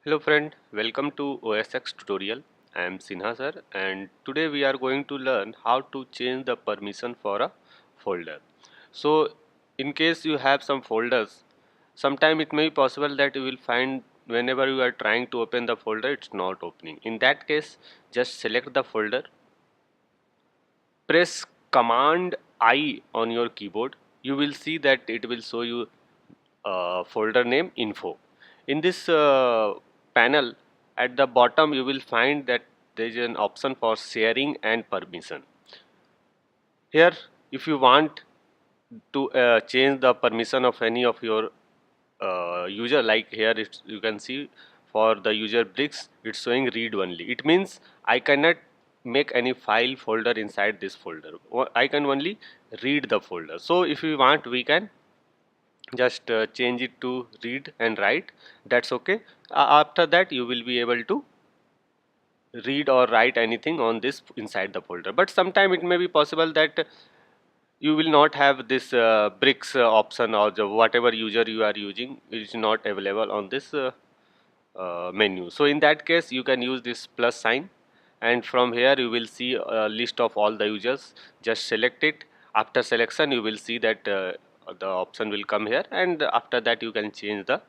Hello friend, welcome to OSX tutorial. I am Sinha sir and today we are going to learn how to change the permission for a folder. So in case you have some folders, sometime it may be possible that you will find whenever you are trying to open the folder it's not opening. In that case just select the folder, press Command I on your keyboard. You will see that it will show you folder name info. In this panel at the bottom you will find that there is an option for sharing and permission. Here if you want to change the permission of any of your user, like here you can see for the user bricks it's showing read only. It means I cannot make any file folder inside this folder, I can only read the folder. So if we want we can just change it to read and write, that's okay. After that you will be able to read or write anything on this inside the folder, but sometime it may be possible that you will not have this bricks option, or whatever user you are using is not available on this menu. So in that case you can use this plus sign, and from here you will see a list of all the users. Just select it. After selection you will see that the option will come here, and after that you can change the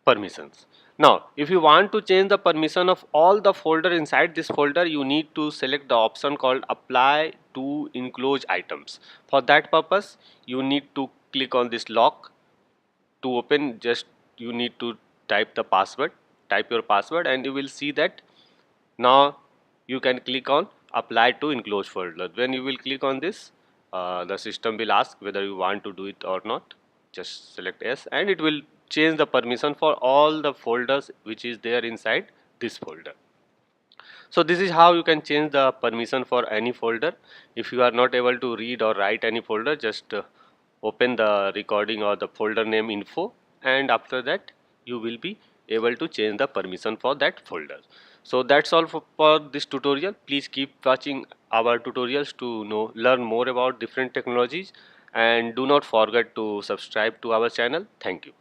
permissions. Now if you want to change the permission of all the folder inside this folder, you need to select the option called apply to enclosed items. For that purpose you need to click on this lock. To open, just you need to type the password, type your password, and you will see that now you can click on apply to enclosed folder. When you will click on this, the system will ask whether you want to do it or not. Just select yes, and it will change the permission for all the folders which is there inside this folder. So this is how you can change the permission for any folder. If you are not able to read or write any folder, just open the recording or the folder name info, and after that you will be able to change the permission for that folder. So that's all for this tutorial. Please keep watching our tutorials to learn more about different technologies, and do not forget to subscribe to our channel. Thank you.